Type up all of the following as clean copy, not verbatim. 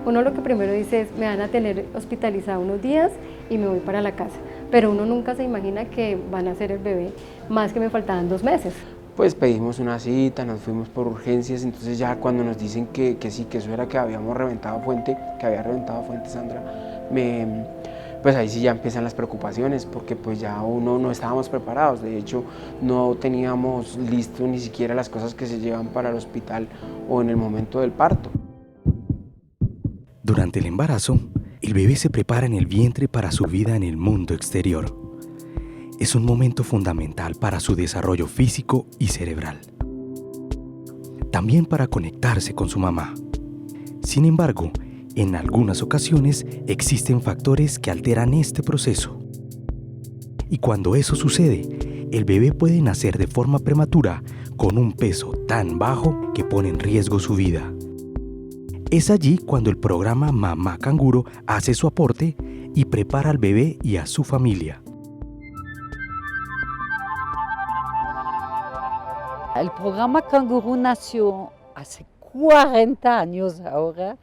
Uno lo que primero dice es, me van a tener hospitalizada unos días y me voy para la casa, pero uno nunca se imagina que van a hacer el bebé, más que me faltaban 2 meses. Pues pedimos una cita, nos fuimos por urgencias, entonces ya cuando nos dicen que sí, que eso era que habíamos reventado fuente, que había reventado fuente Sandra, pues ahí sí ya empiezan las preocupaciones, porque pues ya uno no estábamos preparados, de hecho no teníamos listo ni siquiera las cosas que se llevan para el hospital o en el momento del parto. Durante el embarazo, el bebé se prepara en el vientre para su vida en el mundo exterior. Es un momento fundamental para su desarrollo físico y cerebral. También para conectarse con su mamá. Sin embargo, en algunas ocasiones existen factores que alteran este proceso. Y cuando eso sucede, el bebé puede nacer de forma prematura con un peso tan bajo que pone en riesgo su vida. Es allí cuando el programa Mamá Canguro hace su aporte y prepara al bebé y a su familia. El programa Canguro nació hace 40 años ahora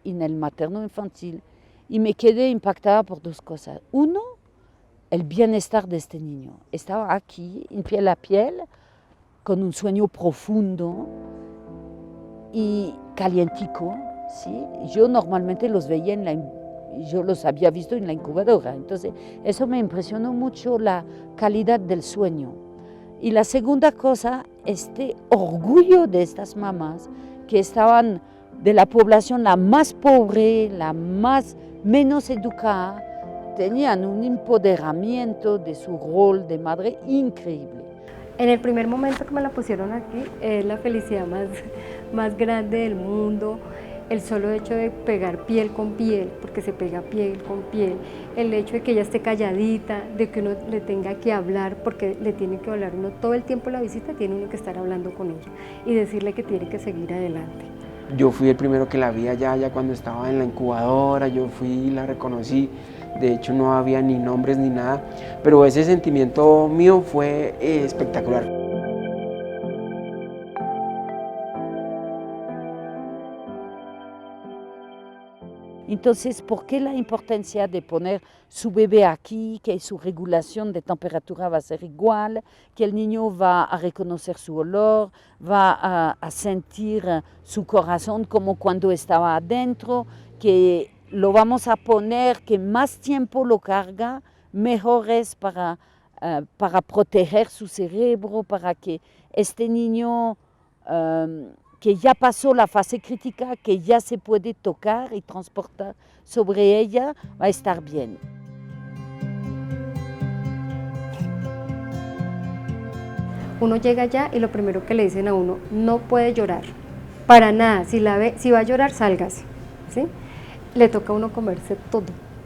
en el materno infantil y me quedé impactada por 2 cosas. Uno, el bienestar de este niño. Estaba aquí, en piel a piel, con un sueño profundo y calientico, ¿sí? Yo normalmente los veía yo los había visto en la incubadora, entonces eso me impresionó mucho, la calidad del sueño. Y la segunda cosa, este orgullo de estas mamás que estaban de la población la más pobre, la más menos educada, tenían un empoderamiento de su rol de madre increíble. En el primer momento que me la pusieron aquí, es la felicidad más grande del mundo. El solo hecho de pegar piel con piel, porque se pega piel con piel, el hecho de que ella esté calladita, de que uno le tenga que hablar, porque le tiene que hablar uno todo el tiempo. La visita tiene uno que estar hablando con ella y decirle que tiene que seguir adelante. Yo fui el primero que la vi allá cuando estaba en la incubadora, yo fui y la reconocí, de hecho no había ni nombres ni nada, pero ese sentimiento mío fue espectacular. Entonces, ¿por qué la importancia de poner su bebé aquí, que su regulación de temperatura va a ser igual, que el niño va a reconocer su olor, va a sentir su corazón como cuando estaba adentro, que lo vamos a poner, que más tiempo lo carga, mejor es para proteger su cerebro, para que este niño que ya pasó la fase crítica, que ya se puede tocar y transportar sobre ella, va a estar bien. Uno llega allá y lo primero que le dicen a uno, no puede llorar, para nada, si va a llorar, sálgase, ¿sí? Le toca a uno comerse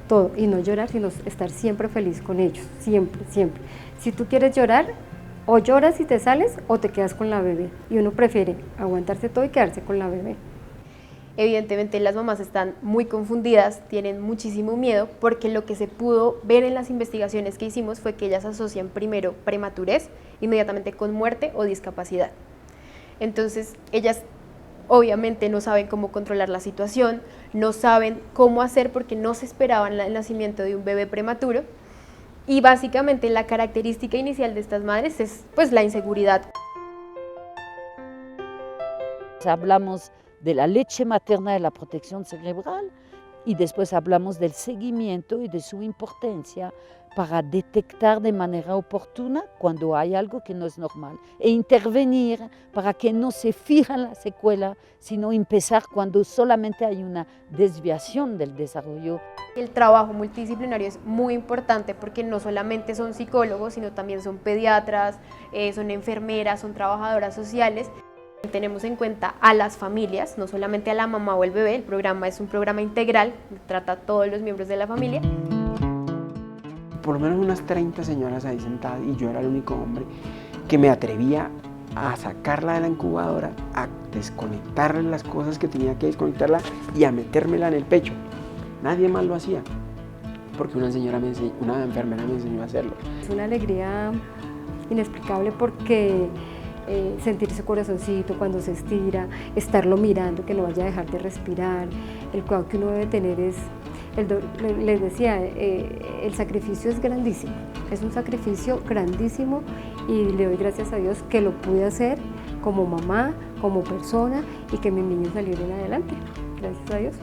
todo, y no llorar, sino estar siempre feliz con ellos, siempre, siempre. Si tú quieres llorar, o lloras y te sales o te quedas con la bebé, y uno prefiere aguantarse todo y quedarse con la bebé. Evidentemente las mamás están muy confundidas, tienen muchísimo miedo, porque lo que se pudo ver en las investigaciones que hicimos fue que ellas asocian primero prematurez inmediatamente con muerte o discapacidad. Entonces ellas obviamente no saben cómo controlar la situación, no saben cómo hacer porque no se esperaban el nacimiento de un bebé prematuro. Y básicamente la característica inicial de estas madres es pues la inseguridad. Hablamos de la leche materna de la protección cerebral y después hablamos del seguimiento y de su importancia para detectar de manera oportuna cuando hay algo que no es normal e intervenir para que no se fije la secuela, sino empezar cuando solamente hay una desviación del desarrollo. El trabajo multidisciplinario es muy importante porque no solamente son psicólogos, sino también son pediatras, son enfermeras, son trabajadoras sociales. Tenemos en cuenta a las familias, no solamente a la mamá o el bebé. El programa es un programa integral, trata a todos los miembros de la familia. Por lo menos unas 30 señoras ahí sentadas y yo era el único hombre que me atrevía a sacarla de la incubadora, a desconectarle las cosas que tenía que desconectarla y a metérmela en el pecho. Nadie más lo hacía, porque una enfermera me enseñó a hacerlo. Es una alegría inexplicable porque sentir su corazoncito cuando se estira, estarlo mirando, que no vaya a dejar de respirar. El cuidado que uno debe tener es, les decía, el sacrificio es grandísimo, es un sacrificio grandísimo y le doy gracias a Dios que lo pude hacer como mamá, como persona y que mis niños salieron adelante, gracias a Dios.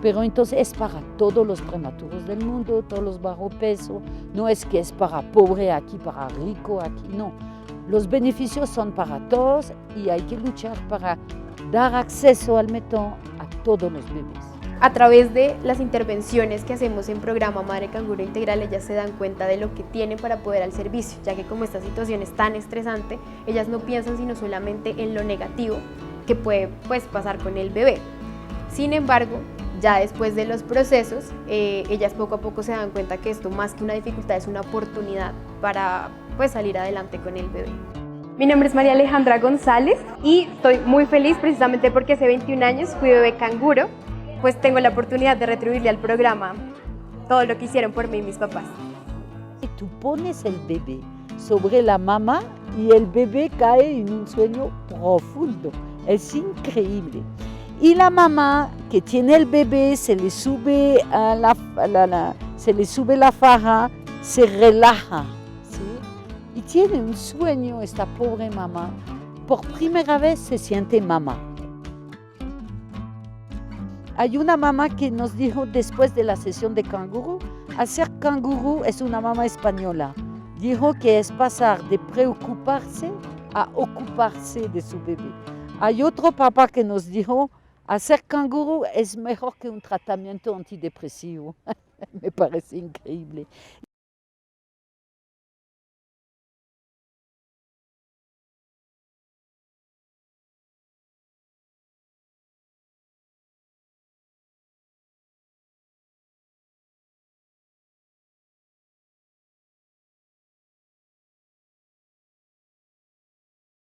Pero entonces es para todos los prematuros del mundo, todos los bajo peso, no es que es para pobre aquí, para rico aquí, no. Los beneficios son para todos y hay que luchar para dar acceso al metón a todos los bebés. A través de las intervenciones que hacemos en programa Madre Canguro Integral, ellas se dan cuenta de lo que tienen para poder al servicio, ya que como esta situación es tan estresante, ellas no piensan sino solamente en lo negativo que puede pasar con el bebé. Sin embargo, ya después de los procesos, ellas poco a poco se dan cuenta que esto más que una dificultad es una oportunidad para salir adelante con el bebé. Mi nombre es María Alejandra González y estoy muy feliz precisamente porque hace 21 años fui bebé canguro, pues tengo la oportunidad de retribuirle al programa todo lo que hicieron por mí y mis papás. Tú pones el bebé sobre la mamá y el bebé cae en un sueño profundo, es increíble. Y la mamá que tiene el bebé se le sube la faja, se relaja, ¿sí? Y tiene un sueño esta pobre mamá. Por primera vez se siente mamá. Hay una mamá que nos dijo después de la sesión de canguro, hacer canguro es una mamá española. Dijo que es pasar de preocuparse a ocuparse de su bebé. Hay otro papá que nos dijo, hacer canguro es mejor que un tratamiento antidepresivo. Me parece increíble.